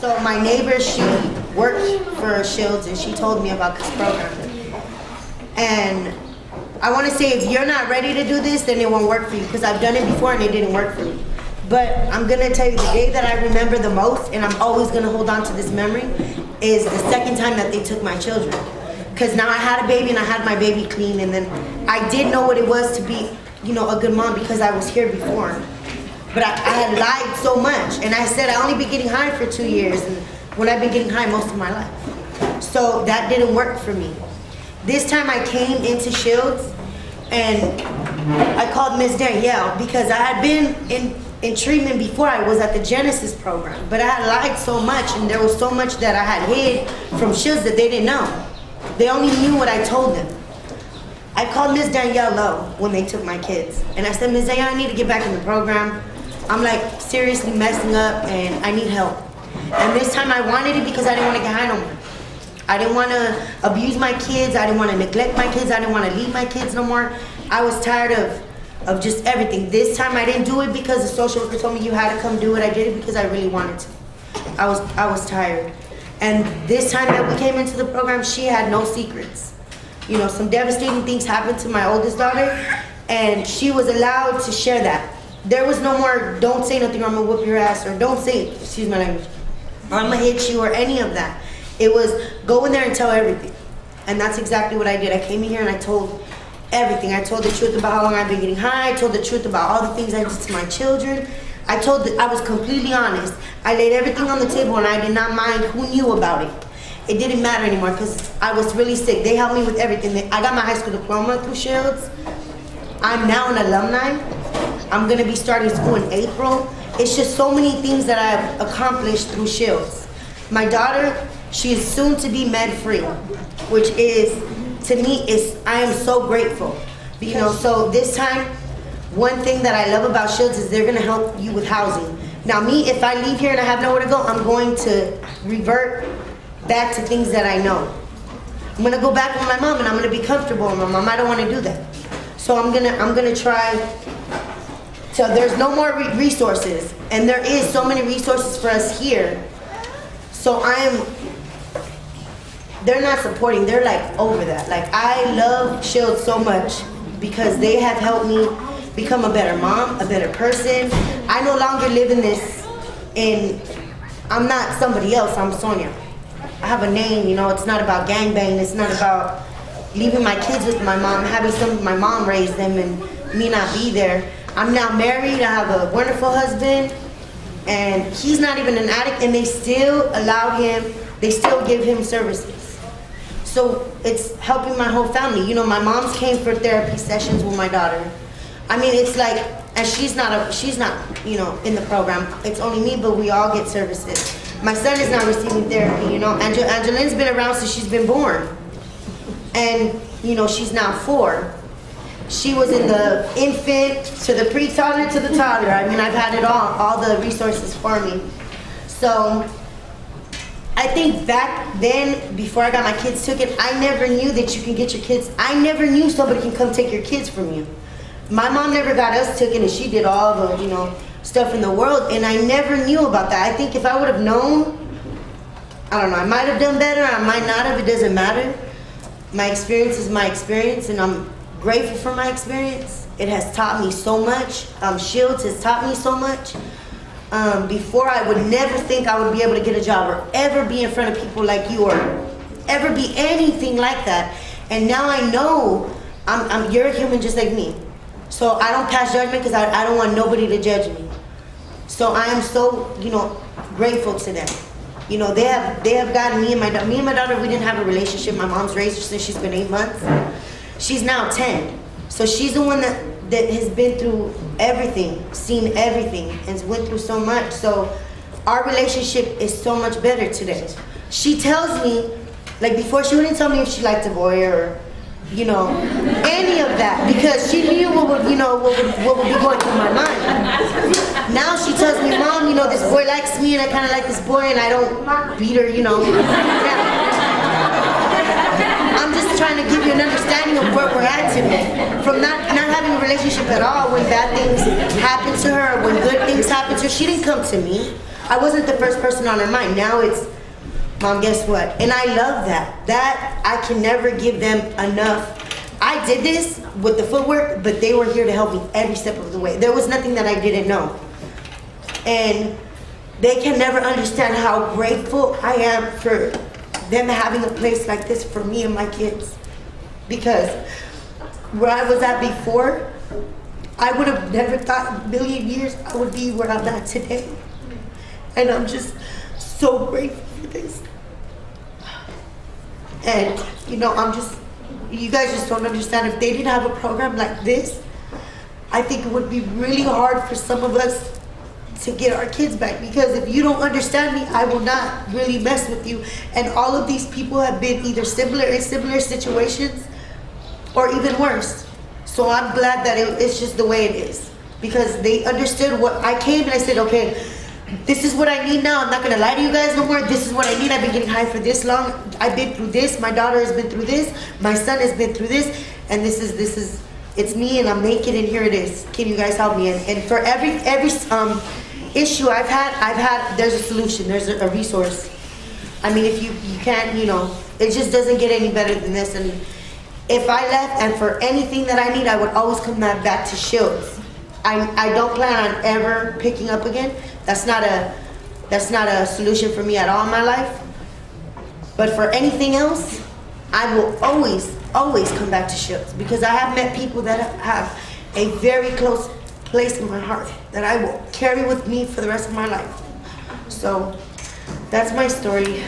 So my neighbor, she worked for Shields, and she told me about this program. And I want to say, if you're not ready to do this, then it won't work for you, because I've done it before and it didn't work for me. But I'm going to tell you, the day that I remember the most, and I'm always going to hold on to this memory, is the second time that they took my children. Because now I had a baby and I had my baby clean, and then I did know what it was to be, you know, a good mom because I was here before. But I had lied so much, and I said I only been getting high for 2 years, and when I've been getting high most of my life. So that didn't work for me. This time I came into Shields, and I called Miss Danielle because I had been in treatment before. I was at the Genesis program, but I had lied so much, and there was so much that I had hid from Shields that they didn't know. They only knew what I told them. I called Miss Danielle Lowe when they took my kids, and I said, Miss Danielle, I need to get back in the program. I'm like seriously messing up, and I need help. And this time I wanted it because I didn't want to get high no more. I didn't want to abuse my kids. I didn't want to neglect my kids. I didn't want to leave my kids no more. I was tired of just everything. This time I didn't do it because the social worker told me you had to come do it. I did it because I really wanted to. I was tired. And this time that we came into the program, she had no secrets. You know, some devastating things happened to my oldest daughter, and she was allowed to share that. There was no more, don't say nothing or I'm gonna whoop your ass, or don't say, excuse my language, or I'm gonna hit you, or any of that. It was go in there and tell everything. And that's exactly what I did. I came in here and I told everything. I told the truth about how long I've been getting high. I told the truth about all the things I did to my children. I was completely honest. I laid everything on the table, and I did not mind who knew about it. It didn't matter anymore because I was really sick. They helped me with everything. I got my high school diploma through Shields. I'm now an alumni. I'm gonna be starting school in April. It's just so many things that I've accomplished through Shields. My daughter, she is soon to be med-free, which is, to me, I am so grateful. You know, so this time, one thing that I love about Shields is they're gonna help you with housing. Now me, if I leave here and I have nowhere to go, I'm going to revert back to things that I know. I'm gonna go back with my mom, and I'm gonna be comfortable with my mom. I don't wanna do that. So I'm gonna try. So there's no more resources, and there is so many resources for us here. So they're not supporting, they're like over that. Like, I love Shields so much because they have helped me become a better mom, a better person. I no longer live in this, I'm not somebody else, I'm Sonia. I have a name, you know, it's not about gangbang, it's not about leaving my kids with my mom, having my mom raise them and me not be there. I'm now married, I have a wonderful husband, and he's not even an addict, and they still allow him, they still give him services. So it's helping my whole family. You know, my mom's came for therapy sessions with my daughter. I mean, it's like, and she's not, you know, in the program. It's only me, but we all get services. My son is now receiving therapy, you know. Angelin's been around since she's been born. And, you know, she's now 4. She was in the infant, to the pre-toddler, to the toddler. I mean, I've had it all the resources for me. So, I think back then, before I got my kids taken, I never knew that you can get your kids. I never knew somebody can come take your kids from you. My mom never got us taken, and she did all the, you know, stuff in the world, and I never knew about that. I think if I would have known, I don't know, I might have done better, I might not have, it doesn't matter. My experience is my experience, and I'm grateful for my experience. It has taught me so much. Shields has taught me so much. Before, I would never think I would be able to get a job or ever be in front of people like you or ever be anything like that. And now I know you're a human just like me. So I don't pass judgment because I don't want nobody to judge me. So I am so, you know, grateful to them. You know, they have gotten me and my daughter, we didn't have a relationship. My mom's raised her since she's been 8 months. She's now 10. So she's the one that has been through everything, seen everything, and went through so much. So our relationship is so much better today. She tells me, like before, she wouldn't tell me if she liked a boy or, you know, any of that, because she knew what would be going through my mind. Now she tells me, Mom, you know, this boy likes me and I kind of like this boy and I don't beat her, you know. I'm just trying to give you an understanding of where we're at today. From not having a relationship at all, when bad things happen to her, when good things happen to her, she didn't come to me. I wasn't the first person on her mind. Now it's, Mom, guess what? And I love that. That, I can never give them enough. I did this with the footwork, but they were here to help me every step of the way. There was nothing that I didn't know. And they can never understand how grateful I am for them having a place like this for me and my kids. Because where I was at before, I would have never thought in a million years I would be where I'm at today. And I'm just so grateful for this. And, you know, you guys just don't understand. If they didn't have a program like this, I think it would be really hard for some of us to get our kids back. Because if you don't understand me, I will not really mess with you. And all of these people have been either in similar situations or even worse. So I'm glad that it's just the way it is. Because they understood what I came and I said, okay, this is what I need now. I'm not gonna lie to you guys no more. This is what I need. I've been getting high for this long. I've been through this. My daughter has been through this. My son has been through this. And this is, it's me and I'm naked and here it is. Can you guys help me? And for every issue I've had, there's a solution. There's a resource. I mean, if you can't, you know, it just doesn't get any better than this. And if I left and for anything that I need, I would always come back to Shields. I don't plan on ever picking up again. That's not a solution for me at all in my life. But for anything else, I will always come back to Shields because I have met people that have a very close place in my heart that I will carry with me for the rest of my life. So that's my story.